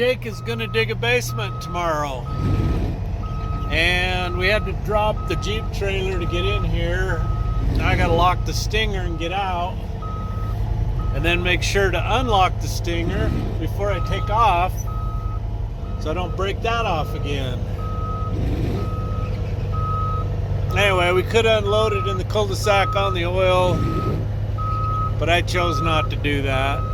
Jake is gonna dig a basement tomorrow. And we had to drop the Jeep trailer to get in here. Now I gotta lock the stinger and get out. And then make sure to unlock the stinger before I take off, so I don't break that off again. Anyway, we could unload it in the cul-de-sac on the oil, but I chose not to do that.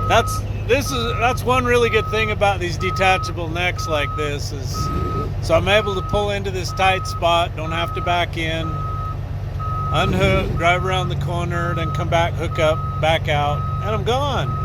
That's one really good thing about these detachable necks like this is, so I'm able to pull into this tight spot, don't have to back in, unhook, drive around the corner, then come back, hook up, back out, and I'm gone.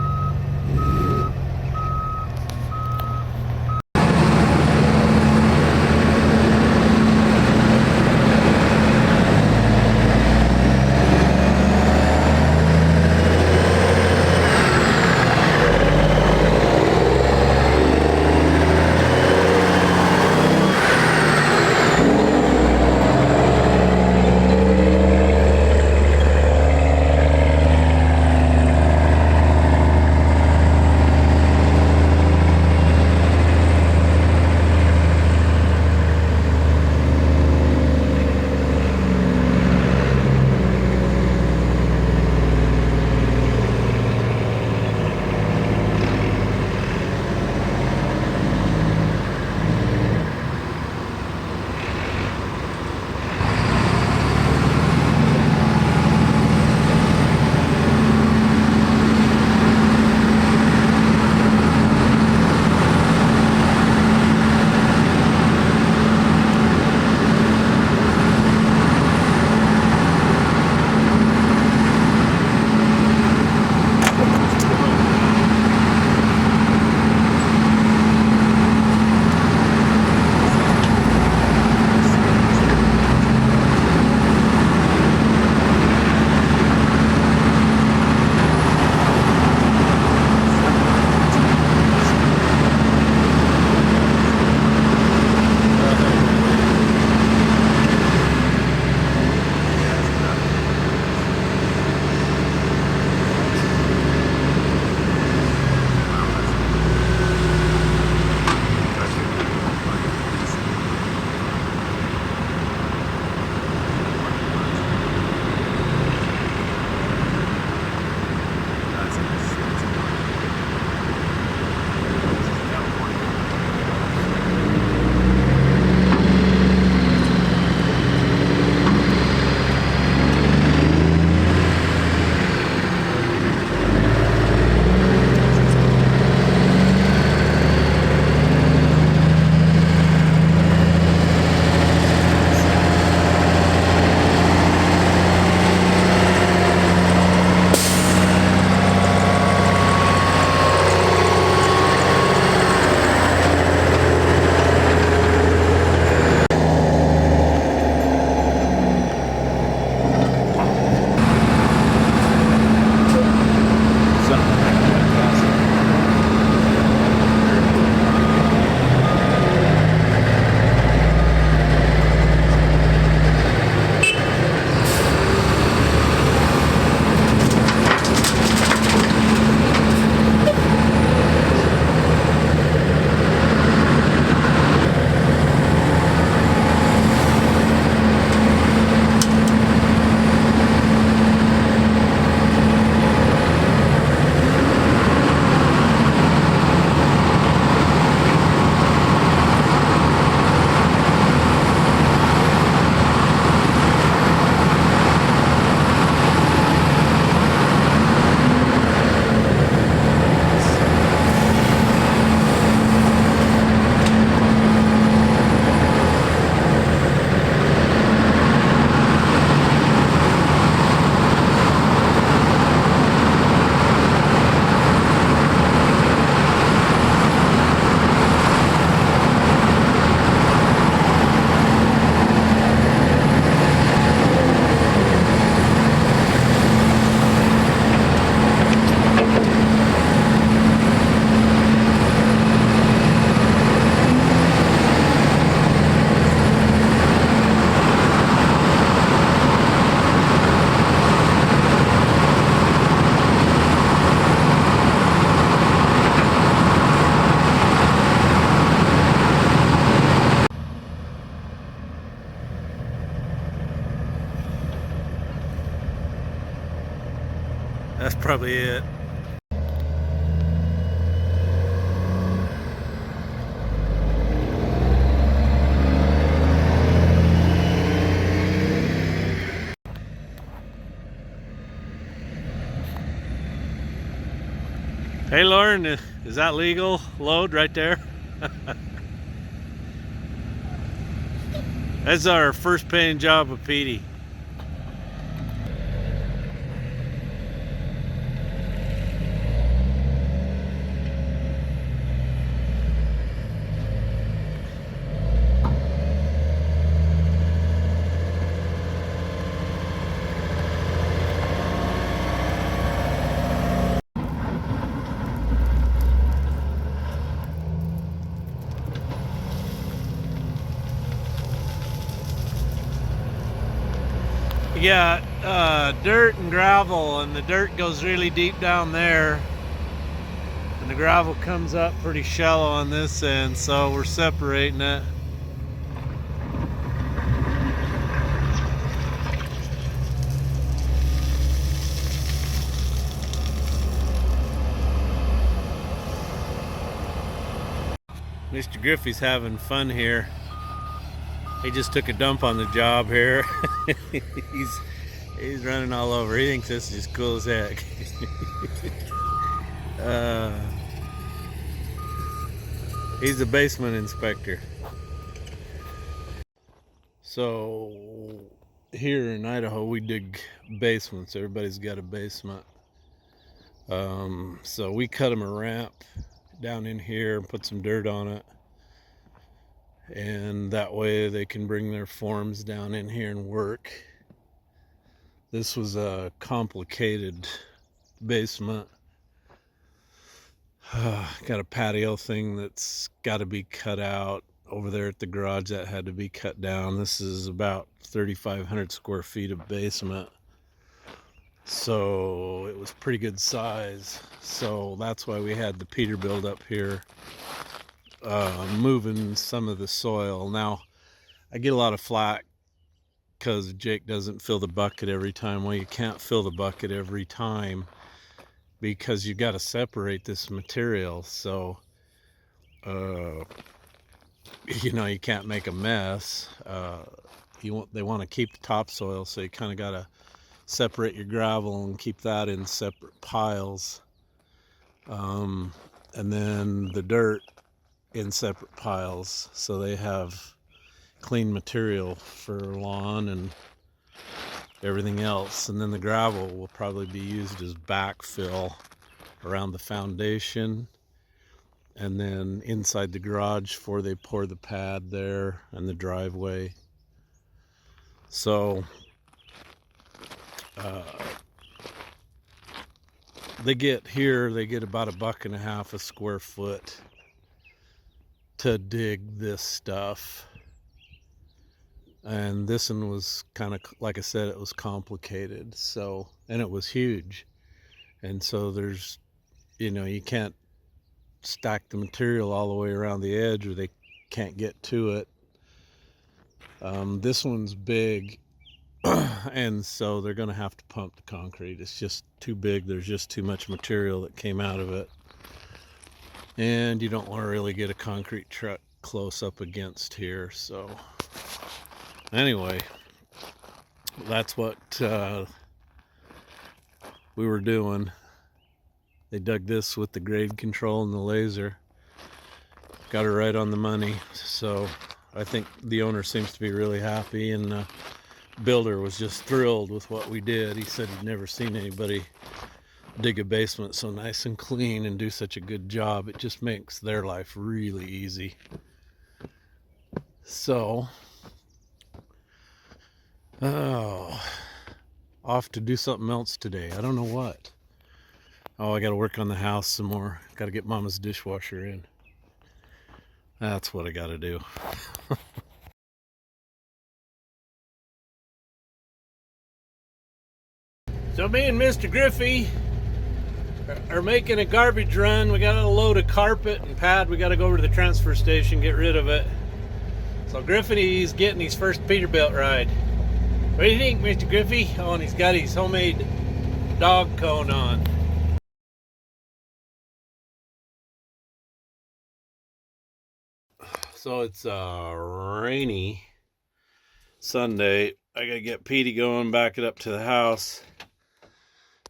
That's probably it. Hey Lauren, is that legal load right there? That's our first paying job with Petey. Yeah, dirt and gravel, and the dirt goes really deep down there, and the gravel comes up pretty shallow on this end, so we're separating it. Mr. Griffey's having fun here. He just took a dump on the job here. he's running all over. He thinks this is just cool as heck. He's a basement inspector. So here in Idaho we dig basements. Everybody's got a basement. So we cut them a ramp down in here and put some dirt on it. And that way they can bring their forms down in here and work. This was a complicated basement. Got a patio thing that's got to be cut out over there at the garage. That had to be cut down. This is about 3,500 square feet of basement, so it was pretty good size. So that's why we had the Peterbilt up here, moving some of the soil. Now I get a lot of flack because Jake doesn't fill the bucket every time. Well, you can't fill the bucket every time because you got to separate this material, so you know, you can't make a mess. They want to keep the topsoil, so you kind of got to separate your gravel and keep that in separate piles, and then the dirt in separate piles, so they have clean material for lawn and everything else. And then the gravel will probably be used as backfill around the foundation, and then inside the garage before they pour the pad there and the driveway. So they get about $1.50 a square foot to dig this stuff. And this one was kind of, like I said, it was complicated. So, and it was huge. And so there's, you know, you can't stack the material all the way around the edge or they can't get to it. This one's big, and so they're going to have to pump the concrete. It's just too big. There's just too much material that came out of it. And you don't want to really get a concrete truck close up against here. So anyway, that's what we were doing. They dug this with the grade control and the laser. Got it right on the money. So I think the owner seems to be really happy, and the builder was just thrilled with what we did. He said he'd never seen anybody dig a basement so nice and clean and do such a good job. It just makes their life really easy. So off to do something else today. I don't know what. Oh, I got to work on the house some more. Got to get Mama's dishwasher in. That's what I got to do. So me and Mr. Griffey are making a garbage run. We got a load of carpet and pad. We got to go over to the transfer station, get rid of it. So Griffey's getting his first Peterbilt ride. What do you think, Mr. Griffey? Oh, and he's got his homemade dog cone on. So it's a rainy Sunday. I gotta get Petey going, back it up to the house.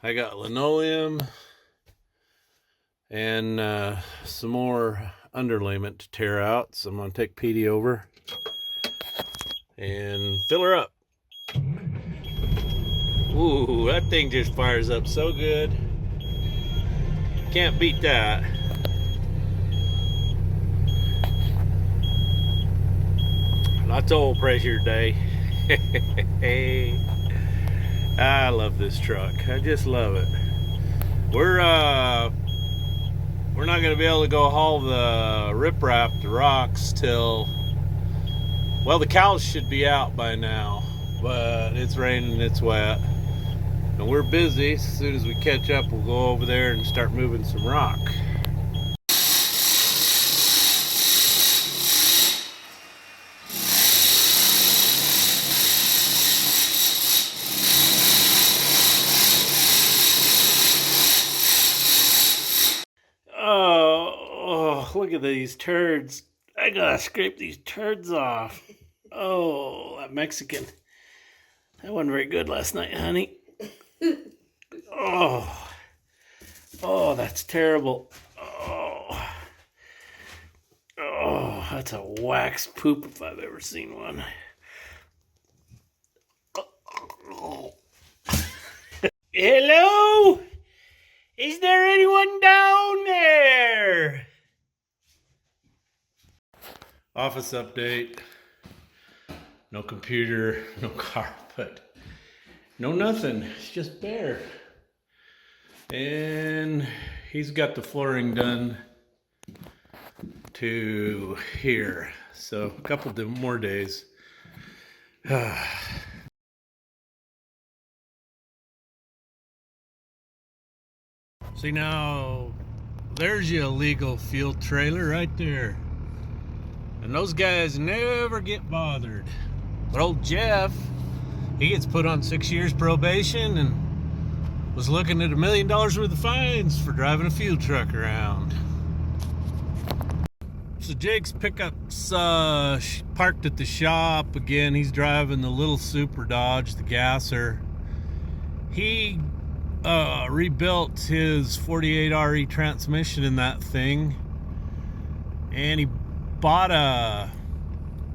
I got linoleum and some more underlayment to tear out. So I'm gonna take Petey over and fill her up. Ooh, that thing just fires up so good. Can't beat that. Lots of oil pressure today. I love this truck. I just love it. We're not gonna be able to go haul the riprap, the rocks, till, well, the cows should be out by now, but it's raining, it's wet, and we're busy. As soon as we catch up, we'll go over there and start moving some rock. Oh, look at these turds. I gotta scrape these turds off. Oh, that Mexican. That wasn't very good last night, honey. Oh, that's terrible. Oh, that's a wax poop if I've ever seen one. Hello? Is there anyone down there? Office update. No computer, no carpet, no nothing. It's just bare. And he's got the flooring done to here. So a couple more days. See, now there's your illegal fuel trailer right there. And those guys never get bothered. But old Jeff, he gets put on 6 years probation and was looking at $1 million worth of fines for driving a fuel truck around. So Jake's pickup's parked at the shop. Again, he's driving the little Super Dodge, the gasser. He rebuilt his 48 RE transmission in that thing, and he bought a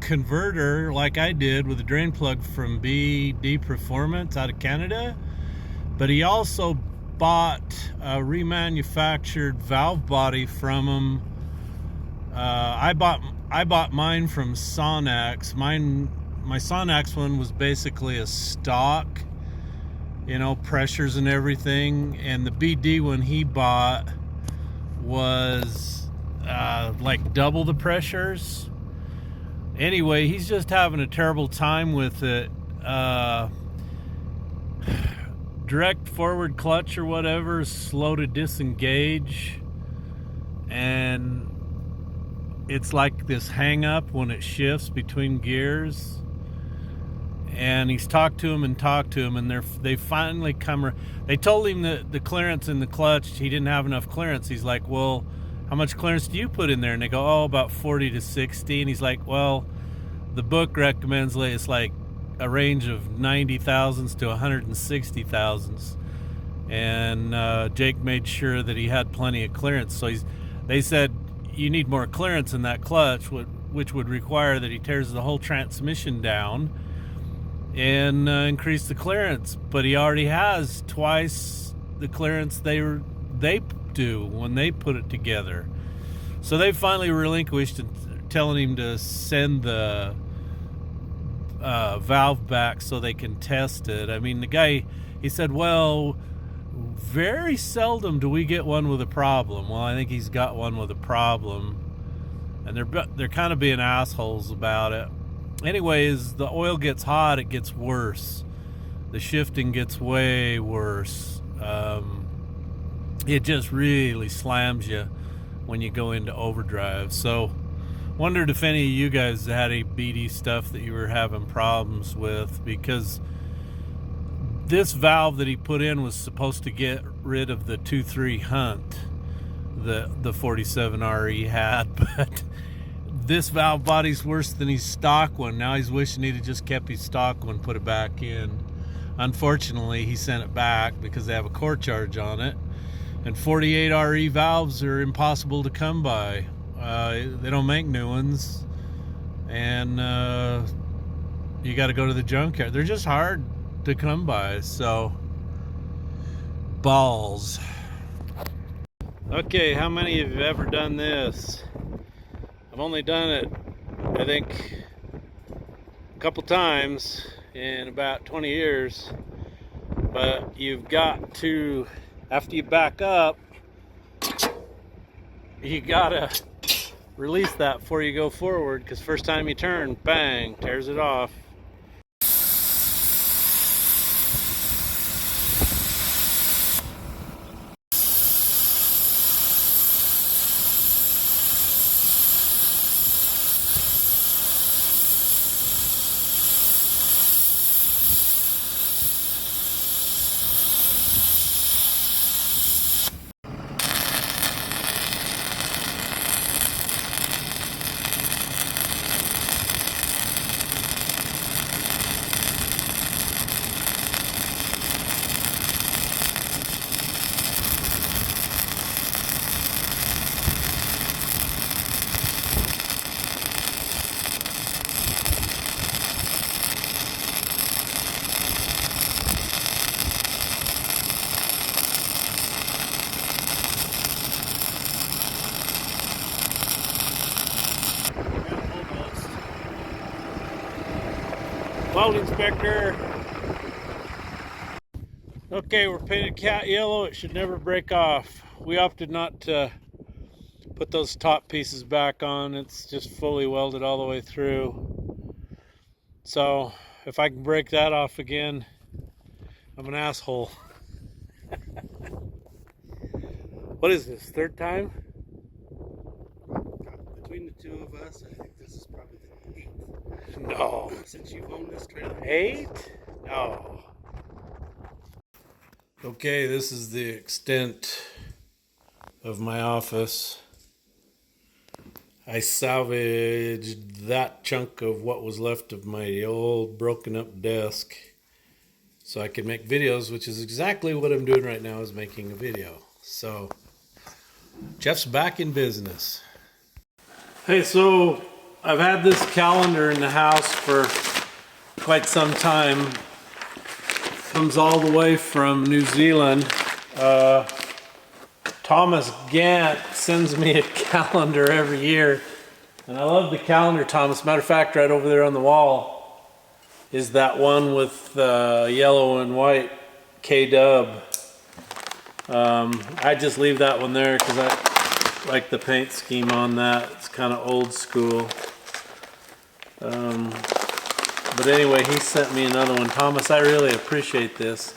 converter like I did with a drain plug from BD Performance out of Canada, but he also bought a remanufactured valve body from him. I bought mine from Sonax. My Sonax one was basically a stock, you know, pressures and everything, and the BD one he bought was like double the pressures. Anyway, he's just having a terrible time with it. Direct forward clutch or whatever is slow to disengage, and it's like this hang up when it shifts between gears. And he's talked to him, and they finally come. They told him that the clearance in the clutch, he didn't have enough clearance. He's like, well, how much clearance do you put in there? And they go, oh, about 40 to 60. And he's like, well, the book recommends it's like a range of 90 thousandths to 160 thousandths. And Jake made sure that he had plenty of clearance. So they said, you need more clearance in that clutch, which would require that he tears the whole transmission down and increase the clearance. But he already has twice the clearance they do when they put it together. So they finally relinquished and telling him to send the valve back so they can test it. I mean, the guy, he said, well, very seldom do we get one with a problem. Well, I think he's got one with a problem, and they're kind of being assholes about it. Anyways, the oil gets hot, it gets worse. The shifting gets way worse. It just really slams you when you go into overdrive. So, wondered if any of you guys had any BD stuff that you were having problems with, because This valve that he put in was supposed to get rid of the 2.3 Hunt the 47 RE had, but this valve body's worse than his stock one. Now he's wishing he'd have just kept his stock one, put it back in. Unfortunately, he sent it back because they have a core charge on it, and 48 RE valves are impossible to come by. They don't make new ones, and you got to go to the junkyard. They're just hard to come by, so balls. Okay, how many of you have ever done this? I've only done it, I think, a couple times in about 20 years, but you've got to, after you back up, you gotta release that before you go forward, because first time you turn, bang, tears it off. Weld inspector. Okay, we're painted cat yellow. It should never break off. We opted not to put those top pieces back on. It's just fully welded all the way through. So if I can break that off again, I'm an asshole. What is this, third time? Between the two of us, I think this is probably the 8th. No. Since you've owned this trailer. 8? No. Okay, this is the extent of my office. I salvaged that chunk of what was left of my old broken up desk so I could make videos, which is exactly what I'm doing right now, is making a video. So Jeff's back in business. Hey, so I've had this calendar in the house for quite some time. Comes all the way from New Zealand. Thomas Gant sends me a calendar every year, and I love the calendar, Thomas. Matter of fact, right over there on the wall is that one with yellow and white K-Dub. I just leave that one there because I like the paint scheme on that. It's kind of old school. But anyway, he sent me another one. Thomas, I really appreciate this.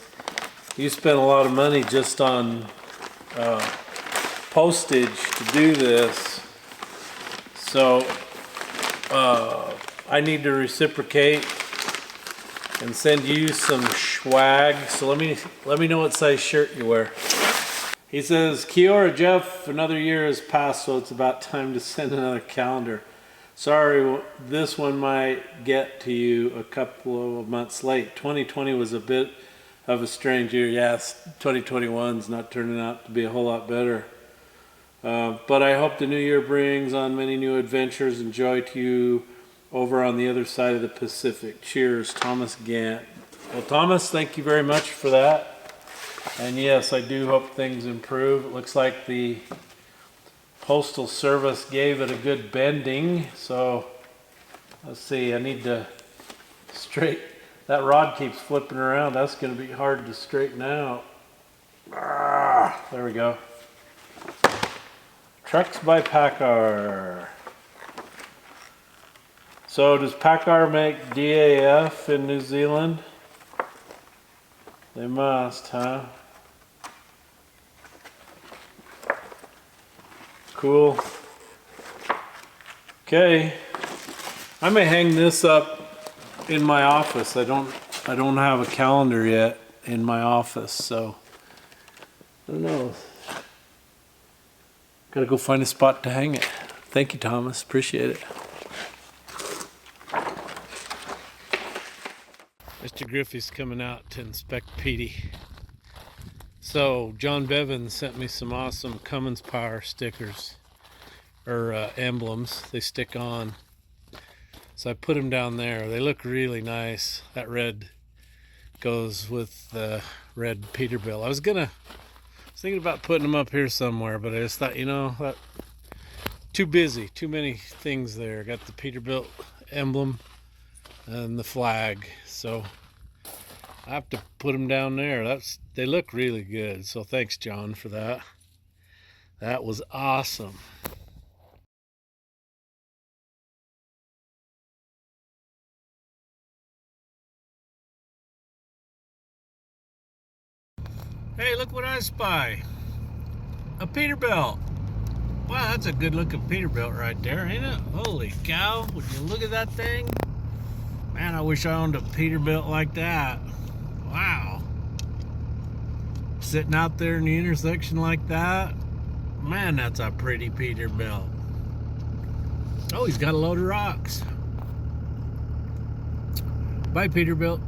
You spent a lot of money just on postage to do this. So I need to reciprocate and send you some swag. So let me know what size shirt you wear. He says, Kia ora, Jeff, another year has passed, so it's about time to send another calendar. Sorry, this one might get to you a couple of months late. 2020 was a bit of a strange year. Yes, 2021's not turning out to be a whole lot better. But I hope the new year brings on many new adventures and joy to you over on the other side of the Pacific. Cheers, Thomas Gant. Well, Thomas, thank you very much for that. And yes, I do hope things improve. It looks like the Postal Service gave it a good bending, so let's see, I need to straighten. That rod keeps flipping around. That's going to be hard to straighten out. There we go. Trucks by PACCAR. So does PACCAR make DAF in New Zealand? They must, huh? Cool. Okay. I may hang this up in my office. I don't have a calendar yet. in my office, so I don't know. Gotta go find a spot to hang it. Thank you, Thomas. Appreciate it. Mr. Griffey's coming out to inspect Petey. So John Bevan sent me some awesome Cummins Power stickers, or emblems they stick on. So I put them down there. They look really nice. That red goes with the red Peterbilt. I was thinking about putting them up here somewhere, but I just thought, you know, that too busy, too many things there. Got the Peterbilt emblem and the flag, so I have to put them down there. They look really good. So thanks, John, for that. That was awesome. Hey, look what I spy. A Peterbilt. Wow, that's a good looking Peterbilt right there, ain't it? Holy cow, would you look at that thing? Man, I wish I owned a Peterbilt like that. Wow. Sitting out there in the intersection like that. Man, that's a pretty Peterbilt. Oh, he's got a load of rocks. Bye, Peterbilt.